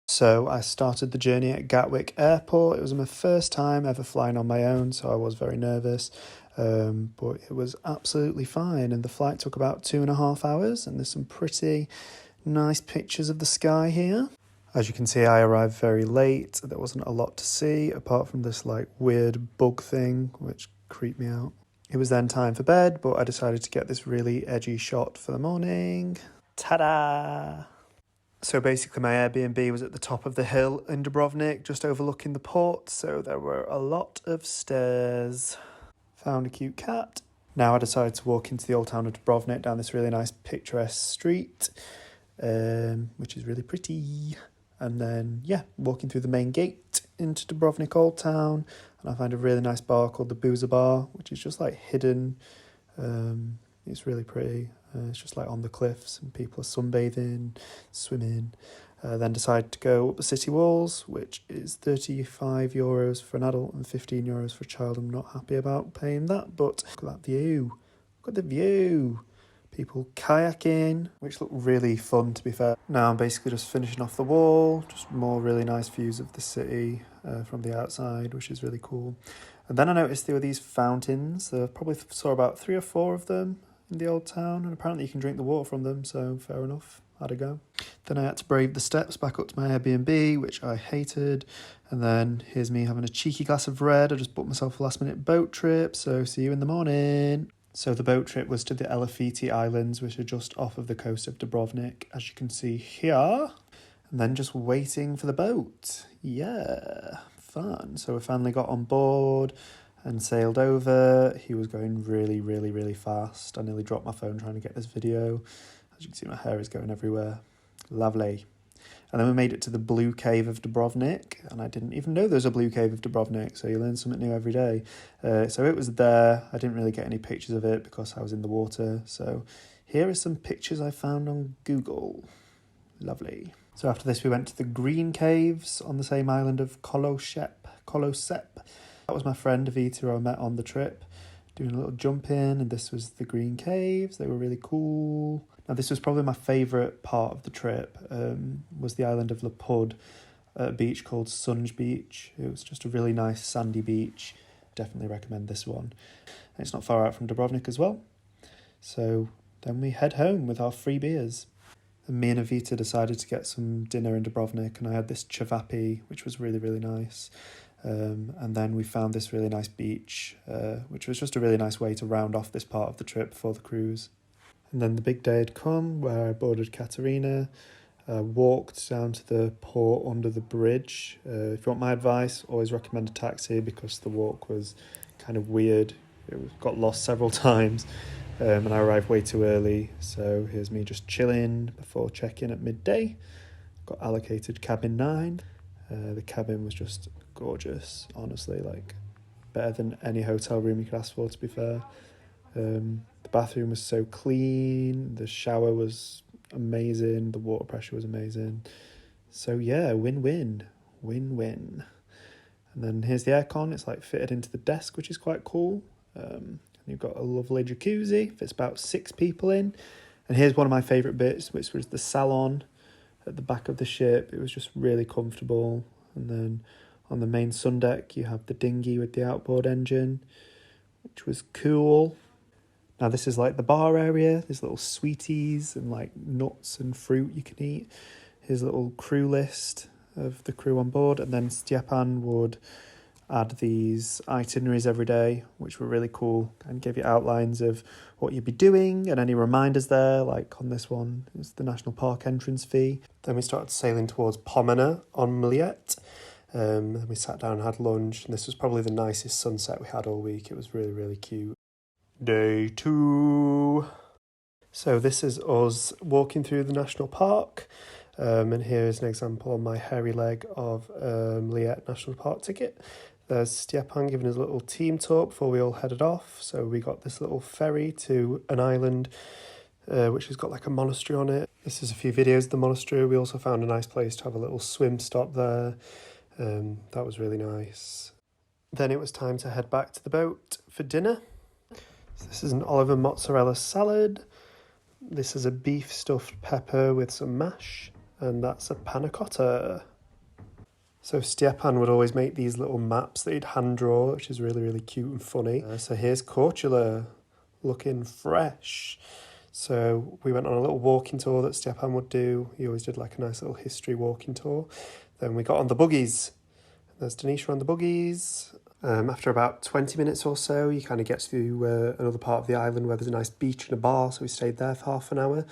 So I started the journey at Gatwick Airport. It was my first time ever flying on my own, so I was very nervous. But it was absolutely fine, and the flight took about 2.5 hours, and there's some pretty nice pictures of the sky here. As you can see, I arrived very late. There wasn't a lot to see, apart from this like weird bug thing, which creeped me out. It was then time for bed, but I decided to get this really edgy shot for the morning. Ta-da! So basically my Airbnb was at the top of the hill in Dubrovnik, just overlooking the port, so there were a lot of stairs. Found a cute cat. Now I decided to walk into the old town of Dubrovnik down this really nice picturesque street, which is really pretty. And then, walking through the main gate into Dubrovnik Old Town, and I find a really nice bar called the Boozer Bar, which is just like hidden. It's really pretty. It's just like on the cliffs, and people are sunbathing, swimming. Then decide to go up the city walls, which is €35 for an adult and €15 for a child. I'm not happy about paying that, but look at that view. Look at the view. People kayaking, which look really fun, to be fair. Now I'm basically just finishing off the wall, just more really nice views of the city from the outside, which is really cool. And then I noticed there were these fountains. I probably saw about 3 or 4 of them in the old town, and apparently you can drink the water from them, so fair enough, had a go. Then I had to brave the steps back up to my Airbnb, which I hated, and then here's me having a cheeky glass of red. I just booked myself a last minute boat trip, so see you in the morning. So the boat trip was to the Elefiti Islands, which are just off of the coast of Dubrovnik, as you can see here, and then just waiting for the boat. Yeah, fun. So we finally got on board and sailed over. He was going really, really, really fast. I nearly dropped my phone trying to get this video. As you can see, my hair is going everywhere. Lovely. And then we made it to the Blue Cave of Dubrovnik, and I didn't even know there was a Blue Cave of Dubrovnik, so you learn something new every day. So it was there. I didn't really get any pictures of it because I was in the water. So here are some pictures I found on Google. Lovely. So after this, we went to the Green Caves on the same island of Kolosep. That was my friend Avita who I met on the trip, doing a little jump in, and this was the Green Caves. They were really cool. Now this was probably my favourite part of the trip, was the island of Lapud, at a beach called Sunj Beach. It was just a really nice sandy beach. Definitely recommend this one. And it's not far out from Dubrovnik as well. So then we head home with our free beers. And me and Avita decided to get some dinner in Dubrovnik, and I had this cevapi, which was really, really nice. And then we found this really nice beach, which was just a really nice way to round off this part of the trip before the cruise. And then the big day had come where I boarded Katarina, walked down to the port under the bridge. If you want my advice, always recommend a taxi because the walk was kind of weird. It got lost several times, and I arrived way too early. So here's me just chilling before check-in at midday. Got allocated cabin 9. The cabin was just gorgeous, honestly, like better than any hotel room you could ask for, to be fair. The bathroom was so clean, the shower was amazing, the water pressure was amazing. So yeah, win-win. And then here's the aircon. It's like fitted into the desk, which is quite cool. And you've got a lovely jacuzzi, fits about 6 people in. And here's one of my favourite bits, which was the salon at the back of the ship. It was just really comfortable. And then on the main sun deck, you have the dinghy with the outboard engine, which was cool. Now this is like the bar area. There's little sweeties and like nuts and fruit you can eat. Here's a little crew list of the crew on board. And then Stjepan would add these itineraries every day, which were really cool, and gave you outlines of what you'd be doing and any reminders there, like on this one, it's the national park entrance fee. Then we started sailing towards Pomona on Mliet. Then we sat down and had lunch, and this was probably the nicest sunset we had all week. It was really, really cute. Day 2. So this is us walking through the national park, and here is an example on my hairy leg of Mliet National Park ticket. There's Stjepan giving us a little team talk before we all headed off. So we got this little ferry to an island which has got like a monastery on it. This is a few videos of the monastery. We also found a nice place to have a little swim stop there. That was really nice. Then it was time to head back to the boat for dinner. So this is an olive and mozzarella salad. This is a beef stuffed pepper with some mash. And that's a panna cotta. So Stepan would always make these little maps that he'd hand draw, which is really, really cute and funny. So here's Korčula, looking fresh. So we went on a little walking tour that Stepan would do. He always did like a nice little history walking tour. Then we got on the buggies. There's Denisha on the buggies. After about 20 minutes or so, you kind of get to another part of the island where there's a nice beach and a bar. So we stayed there for half an hour.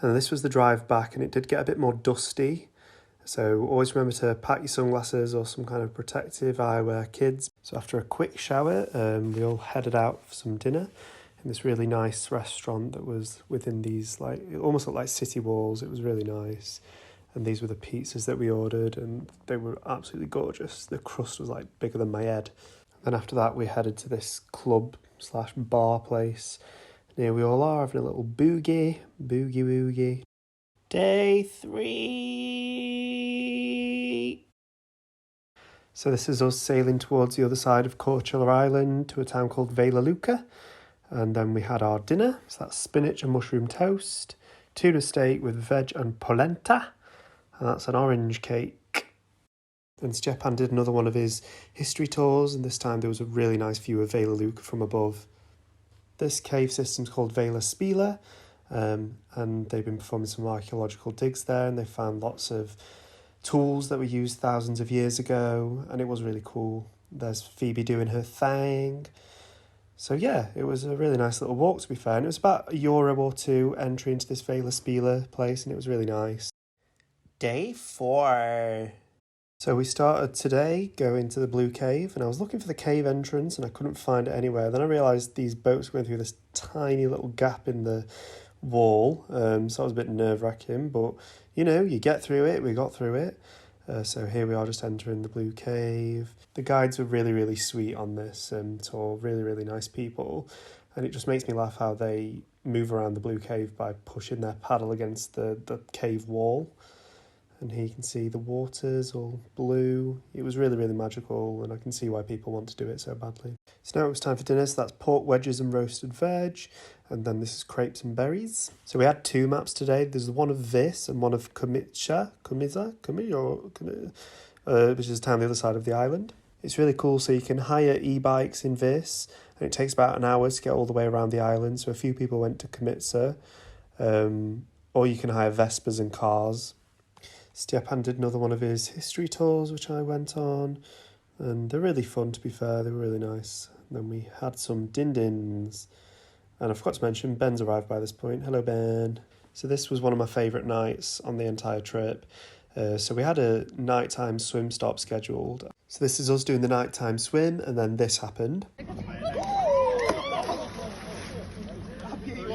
And this was the drive back, and it did get a bit more dusty. So always remember to pack your sunglasses or some kind of protective eyewear, kids. So after a quick shower, we all headed out for some dinner in this really nice restaurant that was within these, like, it almost looked like city walls. It was really nice. And these were the pizzas that we ordered, and they were absolutely gorgeous. The crust was like bigger than my head. And then after that, we headed to this club/bar place. And here we all are having a little boogie woogie. Day 3. So this is us sailing towards the other side of Korčula Island to a town called Vela Luka. And then we had our dinner. So that's spinach and mushroom toast, tuna steak with veg and polenta. And that's an orange cake. Then Stepan did another one of his history tours, and this time there was a really nice view of Vela Luka from above. This cave system's called Vela Spila. And they've been performing some archaeological digs there, and they found lots of tools that were used thousands of years ago, and it was really cool. There's Phoebe doing her thing. So yeah, it was a really nice little walk, to be fair, and it was about €1 or two entry into this Vela Spila place, and it was really nice. Day 4. So we started today going to the Blue Cave, and I was looking for the cave entrance and I couldn't find it anywhere. Then I realised these boats went through this tiny little gap in the wall, so that was a bit nerve-wracking, but you get through it. We got through it. So here we are, just entering the Blue Cave. The guides were really, really sweet on this tour, really, really nice people, and it just makes me laugh how they move around the Blue Cave by pushing their paddle against the cave wall. And here you can see the water's all blue. It was really, really magical, and I can see why people want to do it so badly. So now it was time for dinner. So that's pork wedges and roasted veg, and then this is crepes and berries. So we had 2 maps today. There's one of this and one of Komiza, which is a town on the other side of the island. It's really cool. So you can hire e-bikes in this, and it takes about an hour to get all the way around the island. So a few people went to Komiza, or you can hire Vespas and cars. Stepan did another one of his history tours, which I went on, and they're really fun, to be fair. They were really nice. And then we had some din-dins, and I forgot to mention, Ben's arrived by this point. Hello, Ben. So this was one of my favourite nights on the entire trip. So we had a nighttime swim stop scheduled. So this is us doing the nighttime swim, and then this happened.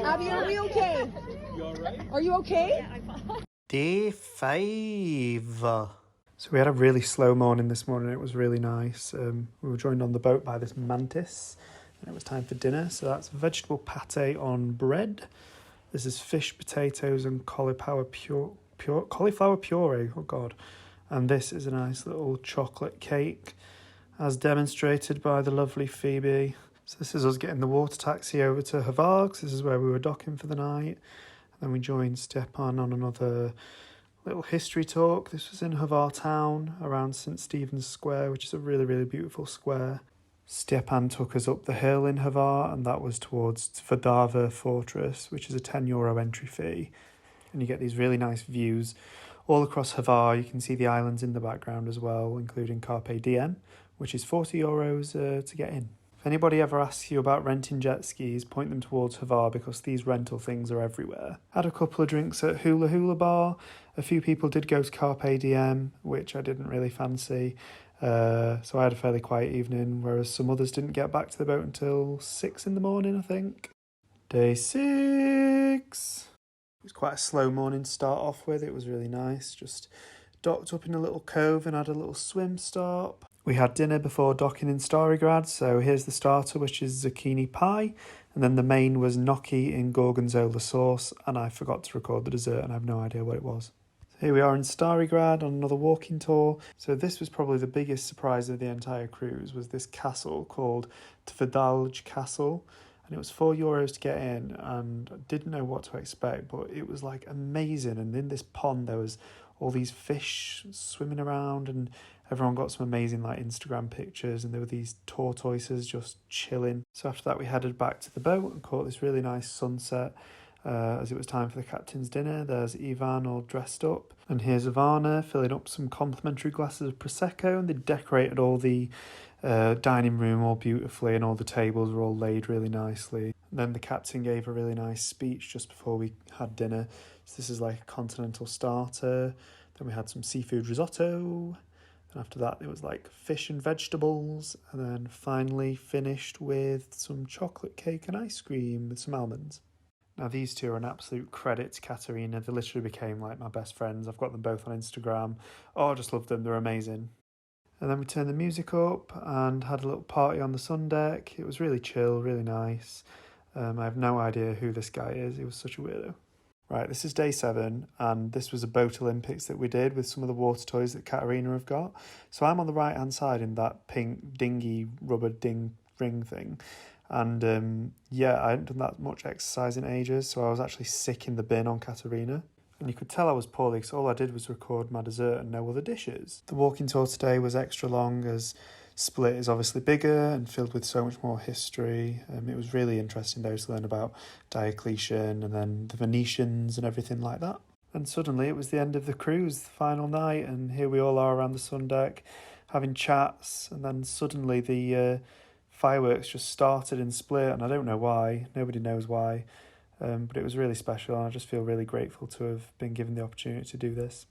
Abby, are we okay? You all right? Are you okay? Yeah, I'm fine. Day 5. So we had a really slow morning this morning. It was really nice. We were joined on the boat by this mantis, and it was time for dinner. So that's vegetable pate on bread. This is fish, potatoes, and cauliflower puree. Oh God! And this is a nice little chocolate cake, as demonstrated by the lovely Phoebe. So this is us getting the water taxi over to Hvar, 'cause this is where we were docking for the night. Then we joined Stepan on another little history talk. This was in Hvar town, around St. Stephen's Square, which is a really, really beautiful square. Stepan took us up the hill in Hvar, and that was towards Vardava Fortress, which is a €10 entry fee. And you get these really nice views all across Hvar. You can see the islands in the background as well, including Carpe Diem, which is €40 to get in. If anybody ever asks you about renting jet skis, point them towards Hvar, because these rental things are everywhere. Had a couple of drinks at Hula Hula Bar. A few people did go to Carpe Diem, which I didn't really fancy. So I had a fairly quiet evening, whereas some others didn't get back to the boat until 6 in the morning, I think. Day 6. It was quite a slow morning to start off with. It was really nice. Just docked up in a little cove and had a little swim stop. We had dinner before docking in Starigrad, so here's the starter, which is zucchini pie, and then the main was gnocchi in gorgonzola sauce, and I forgot to record the dessert, and I have no idea what it was. So here we are in Starigrad on another walking tour. So this was probably the biggest surprise of the entire cruise, was this castle called Tvrdalj Castle, and it was €4 to get in, and I didn't know what to expect, but it was like amazing. And in this pond there was all these fish swimming around, and Everyone got some amazing like Instagram pictures, and there were these tortoises just chilling. So after that we headed back to the boat and caught this really nice sunset. As it was time for the captain's dinner. There's Ivan all dressed up, and here's Ivana filling up some complimentary glasses of Prosecco, and they decorated all the dining room all beautifully, and all the tables were all laid really nicely. And then the captain gave a really nice speech just before we had dinner. So this is like a continental starter. Then we had some seafood risotto, and after that it was like fish and vegetables, and then finally finished with some chocolate cake and ice cream with some almonds. Now, these two are an absolute credit to Katarina. They literally became like my best friends. I've got them both on Instagram. Oh, I just love them. They're amazing. And then we turned the music up and had a little party on the sun deck. It was really chill, really nice. I have no idea who this guy is. He was such a weirdo. Right, this is day 7, and this was a boat Olympics that we did with some of the water toys that Katarina have got. So I'm on the right-hand side in that pink dinghy rubber ding ring thing. And yeah, I hadn't done that much exercise in ages, so I was actually sick in the bin on Katarina. And you could tell I was poorly because all I did was record my dessert and no other dishes. The walking tour today was extra long, as Split is obviously bigger and filled with so much more history. It was really interesting though to learn about Diocletian and then the Venetians and everything like that. And suddenly it was the end of the cruise, the final night, and here we all are around the sun deck having chats, and then suddenly the fireworks just started in Split, and I don't know why. Nobody knows why. But it was really special, and I just feel really grateful to have been given the opportunity to do this.